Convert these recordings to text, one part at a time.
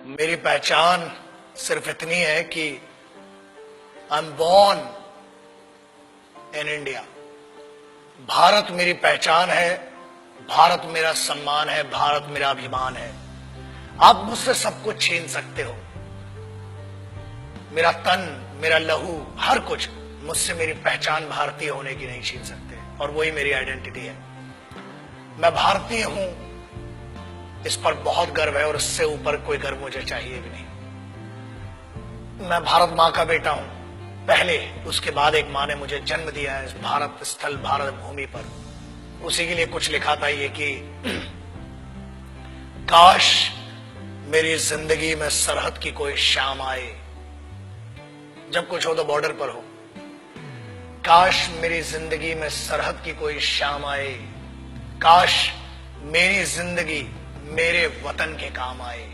मेरी पहचान सिर्फ इतनी है कि I am born in India. Bharat मेरी पहचान है, भारत मेरा सम्मान है, भारत मेरा अभिमान है। आप मुझसे सब कुछ छीन सकते हो, मेरा तन, मेरा लहू, हर कुछ, मुझसे मेरी पहचान भारतीय होने की नहीं छीन सकते, और वही मेरी आइडेंटिटी है। मैं भारतीय हूं, इस पर बहुत गर्व है, और इससे ऊपर कोई गर्व मुझे चाहिए भी नहीं। मैं भारत मां का बेटा हूं पहले, उसके बाद एक मां ने मुझे जन्म दिया है इस भारत स्थल, भारत भूमि पर। उसी के लिए कुछ लिखा था ये कि काश मेरी जिंदगी में सरहद की कोई शाम आए, जब कुछ हो तो बॉर्डर पर हो। काश मेरी जिंदगी में सरहद की कोई शाम आए, काश मेरी जिंदगी मेरे वतन के काम आए।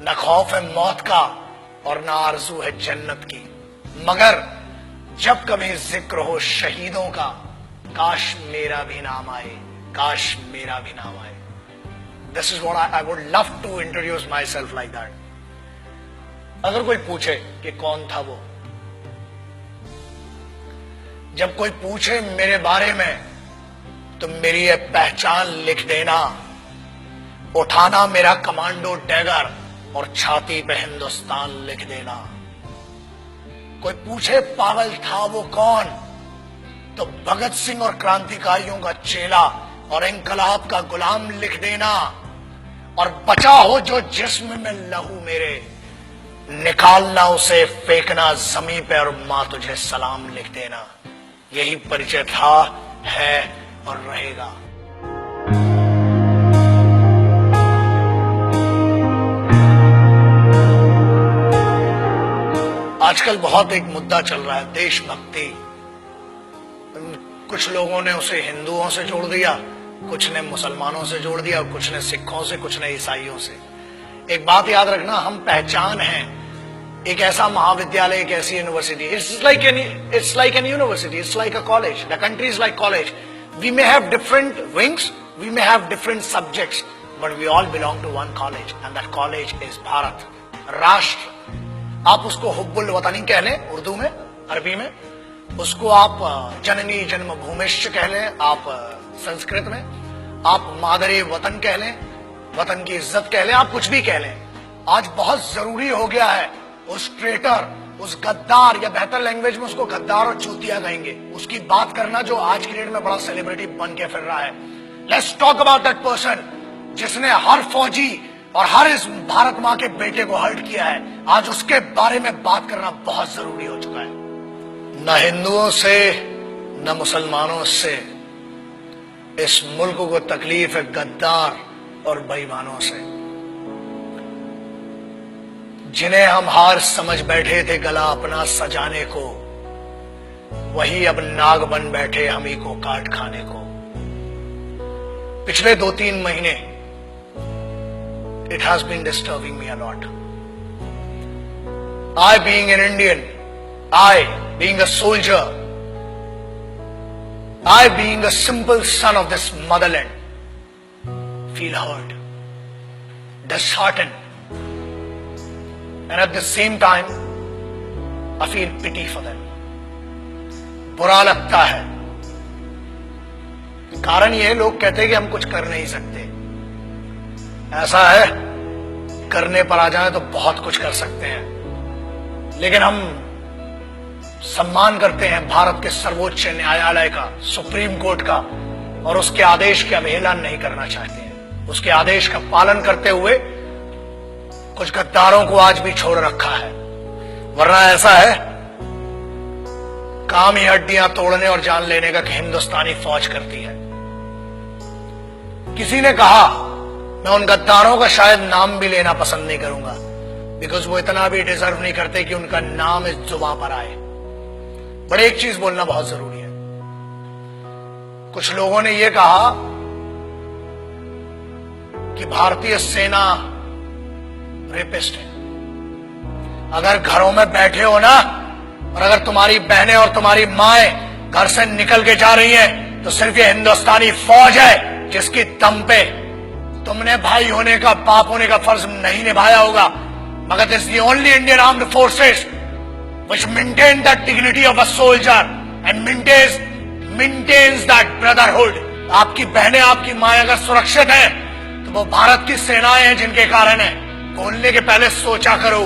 न खौफ है मौत का और न आरजू है जन्नत की, मगर जब कभी जिक्र हो शहीदों का, काश मेरा भी नाम आए, काश मेरा भी नाम आए। This is what I would love to introduce myself like that. अगर कोई पूछे कि कौन था वो, जब कोई पूछे मेरे बारे में, तो मेरी ये पहचान लिख देना, उठाना मेरा कमांडो डैगर और छाती पे हिंदुस्तान लिख देना। कोई पूछे पागल था वो कौन, तो भगत सिंह और क्रांतिकारियों का चेला और इंकलाब का गुलाम लिख देना। और बचा हो जो जिस्म में लहू मेरे, निकालना उसे, फेंकना जमीन पे, और मां तुझे सलाम लिख देना। यही परिचय था, है और रहेगा। आजकल बहुत एक मुद्दा चल रहा है, देशभक्ति। कुछ लोगों ने उसे हिंदुओं से जोड़ दिया, कुछ ने मुसलमानों से जोड़ दिया, कुछ ने सिखों से, कुछ ने ईसाइयों से। एक बात याद रखना, हम पहचान हैं एक ऐसा महाविद्यालय, एक ऐसी university. It's like an university, it's like a college, the country is like college. We may have different wings, we may have different subjects, but we all belong to one college, and that college is Bharat, राष्ट्र। आप उसको हुब्बुल वतनी कह लें उर्दू में, अरबी में, उसको आप जननी जन्मभूमिश्च कह लें आप संस्कृत में, आप मादरे वतन कह लें, वतन की इज्जत कह लें, आप कुछ भी कह लें। आज बहुत जरूरी हो गया है उस ट्रेटर, उस गद्दार, या बेहतर लैंग्वेज में उसको गद्दार और चूतिया कहेंगे, उसकी बात करना जो आज की डेट में बड़ा सेलिब्रिटी बन के फिर रहा है। Let's talk about that person जिसने हर फौजी और हर इस भारत मां के बेटे को हर्ट किया है। आज उसके बारे में बात करना बहुत जरूरी हो चुका है। न हिंदुओं से न मुसलमानों से इस मुल्क को तकलीफ है गद्दार और बेईमानों से, जिन्हें हम हार समझ बैठे थे गला अपना सजाने को, वही अब नाग बन बैठे हम ही को काट खाने को। पिछले 2-3 महीने it has been disturbing me a lot. I being an Indian, I being a soldier, I being a simple son of this motherland, feel hurt, disheartened, and at the same time I feel pity for them. बुरा लगता है। कारण ये, लोग कहते हैं कि हम कुछ कर नहीं सकते। ऐसा है, करने पर आ जाए तो बहुत कुछ कर सकते हैं, लेकिन हम सम्मान करते हैं भारत के सर्वोच्च न्यायालय का, सुप्रीम कोर्ट का, और उसके आदेश की अवहेलना नहीं करना चाहते हैं। उसके आदेश का पालन करते हुए कुछ गद्दारों को आज भी छोड़ रखा है, वरना ऐसा है काम ही हड्डियां तोड़ने और जान लेने का हिंदुस्तानी फौज करती है। किसी ने कहा, मैं उन गद्दारों का शायद नाम भी लेना पसंद नहीं करूंगा, बिकॉज वो इतना भी डिजर्व नहीं करते कि उनका नाम इस जुबां पर आए। बट एक चीज बोलना बहुत जरूरी है। कुछ लोगों ने यह कहा कि भारतीय सेना रेपिस्ट है। अगर घरों में बैठे हो ना, और अगर तुम्हारी बहनें और तुम्हारी माएं घर से निकल के जा रही हैं, तो सिर्फ ये हिंदुस्तानी फौज है जिसकी दम पे तुमने भाई होने का, बाप होने का फर्ज नहीं निभाया होगा, मगर this is the only Indian armed forces which maintain that dignity of a soldier and maintains that brotherhood. आपकी बहनें, आपकी माएं अगर सुरक्षित हैं तो वो भारत की सेनाएं हैं जिनके कारण है। बोलने के पहले सोचा करो।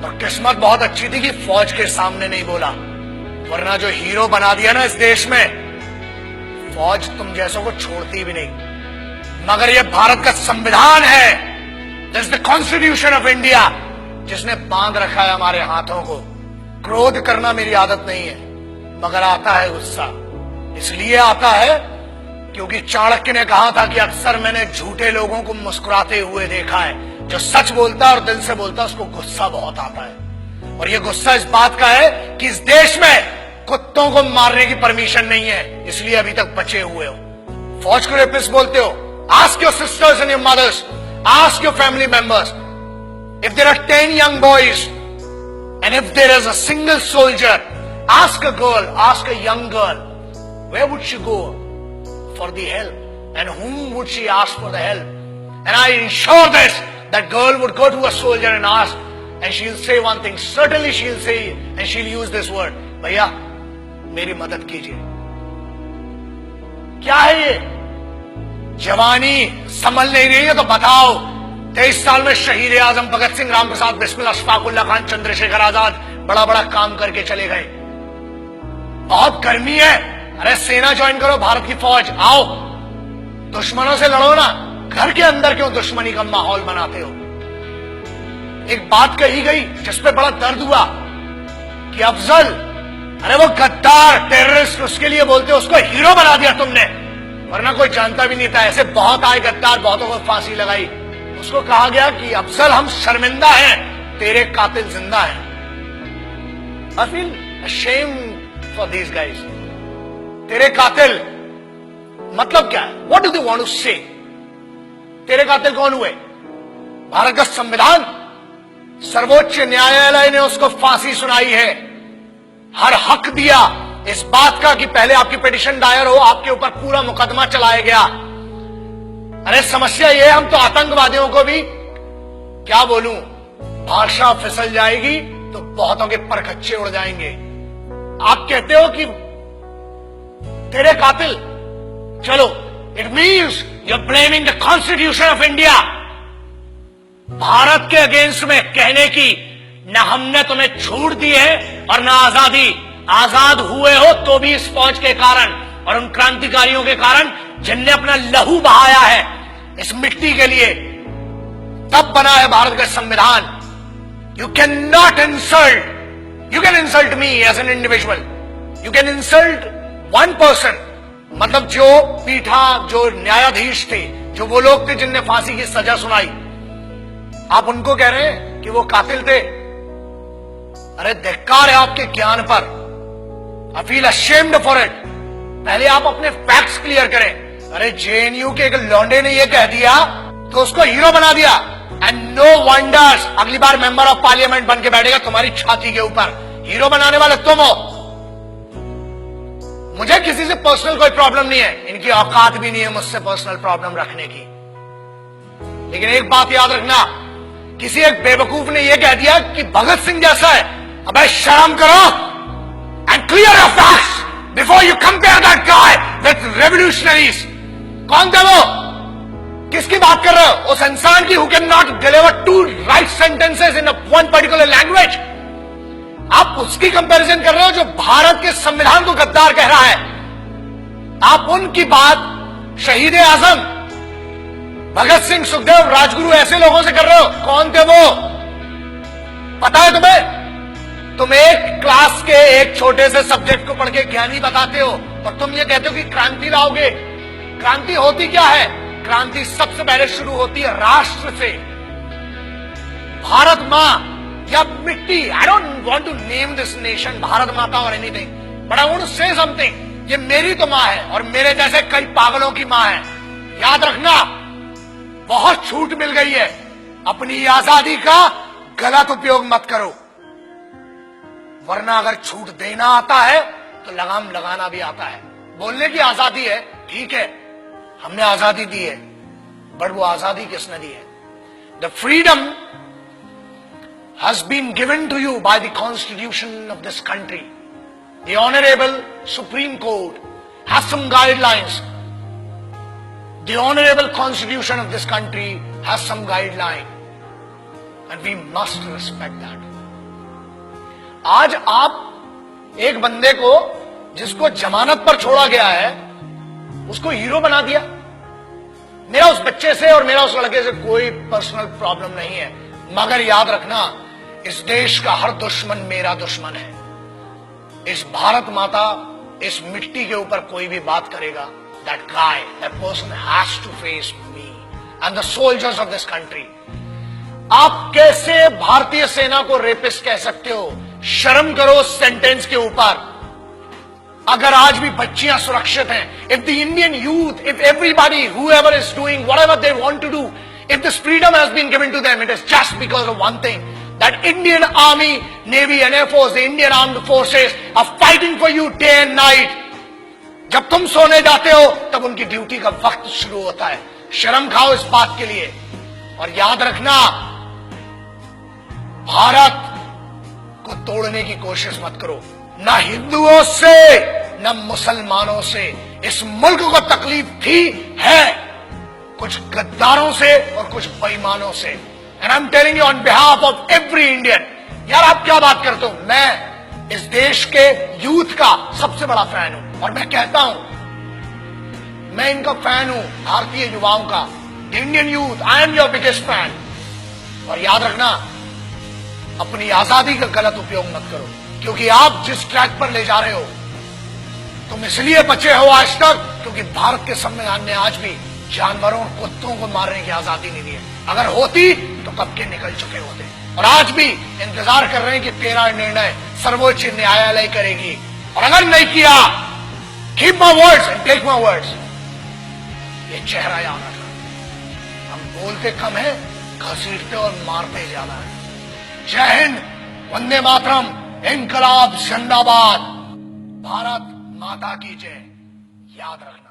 और किस्मत बहुत अच्छी थी कि फौज के सामने नहीं बोला, वरना जो हीरो बना दिया ना इस देश में, फौज तुम जैसों को छोड़ती भी नहीं। मगर ये भारत का संविधान है, this is the constitution of India, जिसने बांध रखा है हमारे हाथों को। क्रोध करना मेरी आदत नहीं है, मगर आता है गुस्सा। इसलिए आता है क्योंकि चाणक्य ने कहा था कि अक्सर मैंने झूठे लोगों को मुस्कुराते हुए देखा है। जो सच बोलता है और दिल से बोलता है उसको गुस्सा बहुत आता है। और ये गुस्सा इस बात का है कि इस देश में कुत्तों को मारने की परमिशन नहीं है, इसलिए अभी तक बचे हुए हो। फौज को रेपिस्ट बोलते हो। Ask your sisters and your mothers, ask your family members, if there are 10 young boys and if there is a single soldier, ask a girl, ask a young girl, where would she go for the help and whom would she ask for the help? And I ensure this, that girl would go to a soldier and ask, and she'll say one thing, certainly she'll say, and she'll use this word, भैया मेरी मदद कीजिए। क्या है ये? जवानी संभल नहीं रही है तो बताओ। 23 साल में शहीद आजम भगत सिंह, राम प्रसाद बिस्मिल, अशफाकुल्ला खान, चंद्रशेखर आजाद बड़ा बड़ा काम करके चले गए। बहुत गर्मी है, अरे सेना ज्वाइन करो, भारत की फौज, आओ दुश्मनों से लड़ो ना। घर के अंदर क्यों दुश्मनी का माहौल बनाते हो? एक बात कही गई जिसपे बड़ा दर्द हुआ कि अफजल, अरे वो गद्दार टेररिस्ट, उसके लिए बोलते हो, उसको हीरो बना दिया तुमने, वरना कोई जानता भी नहीं था। ऐसे बहुत आए गद्दार, बहुतों को फांसी लगाई। उसको कहा गया कि अफजल हम शर्मिंदा हैं, तेरे कातिल जिंदा हैं। I feel ashamed for these guys. तेरे कातिल मतलब क्या है? What do they want to say? तेरे कातिल कौन हुए? भारत का संविधान, सर्वोच्च न्यायालय ने उसको फांसी सुनाई है। हर हक दिया इस बात का कि पहले आपकी पिटीशन दायर हो, आपके ऊपर पूरा मुकदमा चलाया गया। अरे समस्या ये, हम तो आतंकवादियों को भी क्या बोलूं, भाषा फिसल जाएगी तो बहुतों के परखच्चे उड़ जाएंगे। आप कहते हो कि तेरे कातिल, चलो, it means you are blaming the constitution of India. Bharat के अगेंस्ट में कहने की ना हमने तुम्हें छूट दी है और ना आजादी। आजाद हुए हो तो भी इस फौज के कारण और उन क्रांतिकारियों के कारण जिनने अपना लहू बहाया है इस मिट्टी के लिए। तब बना है भारत का संविधान। You can not insult, you can insult me as an individual, you can insult one person, मतलब जो पीठा, जो न्यायाधीश थे, जो वो लोग थे जिनने फांसी की सजा सुनाई, आप उनको कह रहे हैं कि वो कातिल थे। अरे धिक्कार है आपके ज्ञान पर। I feel ashamed for it. पहले आप अपने फैक्ट्स क्लियर करें। अरे जेएनयू के एक लौंडे ने ये कह दिया तो उसको हीरो बना दिया। एंड नो वंडर्स, अगली बार मेंबर ऑफ पार्लियामेंट बन के बैठेगा तुम्हारी छाती के ऊपर। हीरो बनाने वाले तुम हो। मुझे किसी से पर्सनल कोई प्रॉब्लम नहीं है, इनकी औकात भी नहीं है मुझसे पर्सनल प्रॉब्लम रखने की। लेकिन एक बात याद रखना, किसी एक बेवकूफ ने यह कह दिया कि भगत सिंह जैसा है। अबे शर्म करो and clear your facts before you compare that guy with revolutionaries. कौन थे वो? किसकी बात कर रहे हो? उस इंसान की who can not deliver to write sentences in one particular language. आप उसकी कंपैरिजन कर रहे हो जो भारत के संविधान को गद्दार कह रहा है। आप उनकी बात शहीद आजम, भगत सिंह, सुखदेव, राजगुरु, ऐसे लोगों से कर रहे हो। कौन थे वो? पता है तुम्हें? तुम एक क्लास के एक छोटे से सब्जेक्ट को पढ़ के ज्ञानी बताते हो और तुम ये कहते हो कि क्रांति लाओगे। क्रांति होती क्या है? क्रांति सबसे पहले शुरू होती है राष्ट्र से। भारत मां या मिट्टी, I don't want to name this nation Bharat Mata और anything, but I want to say something. ये मेरी तो मां है और मेरे जैसे कई पागलों की मां है। याद रखना, बहुत छूट मिल गई है। अपनी आजादी का गलत उपयोग मत करो, वरना अगर छूट देना आता है तो लगाम लगाना भी आता है। बोलने की आजादी है, ठीक है, हमने आजादी दी है, बट वो आजादी किसने दी है? The freedom has been given to you by the constitution of this country. The honourable Supreme Court has some guidelines. The honourable constitution of this country has some guideline and we must respect that. आज आप एक बंदे को जिसको जमानत पर छोड़ा गया है उसको हीरो बना दिया. मेरा उस बच्चे से और मेरा उस लड़के से कोई पर्सनल प्रॉब्लम नहीं है, मगर याद रखना इस देश का हर दुश्मन मेरा दुश्मन है. इस भारत माता, इस मिट्टी के ऊपर कोई भी बात करेगा, that guy, that person has to face me and the soldiers of this country. आप कैसे भारतीय सेना को रेपिस्ट कह सकते हो? शर्म करो सेंटेंस के ऊपर. अगर आज भी बच्चियां सुरक्षित हैं, if the Indian youth, if everybody, whoever is doing whatever they want to do, if this freedom has been given to them, it is just because of one thing, that Indian Army, Navy and Air Force, the Indian Armed Forces are fighting for you day and night. जब तुम सोने जाते हो तब उनकी duty का वक्त शुरू होता है. शर्म खाओ इस बात के लिए. और याद रखना, भारत को तोड़ने की कोशिश मत करो. न हिंदुओं से न मुसलमानों से इस मुल्क को तकलीफ थी, है कुछ गद्दारों से और कुछ बेईमानों से. And I am telling you on behalf of every Indian. यार आप क्या बात करते हो? मैं इस देश के यूथ का सबसे बड़ा फैन हूं और मैं कहता हूं, मैं इनका फैन हूं, भारतीय युवाओं का. The Indian youth, I am your biggest fan. और याद रखना, अपनी आजादी का गलत उपयोग मत करो, क्योंकि आप जिस ट्रैक पर ले जा रहे हो तुम इसलिए बचे हो आज तक क्योंकि भारत के संविधान ने आज भी जानवरों और कुत्तों को मारने की आजादी नहीं दी है. अगर होती तो कब के निकल चुके होते. और आज भी इंतजार कर रहे हैं कि तेरा निर्णय सर्वोच्च न्यायालय करेगी. और अगर नहीं किया, keep my words and take my words. ये चेहरा याद रखना. हम बोलते कम है, घसीटते और मारते ज्यादा है. जय हिंद, वंदे मातरम, इनकलाब जिंदाबाद, भारत माता की जय. याद रखना.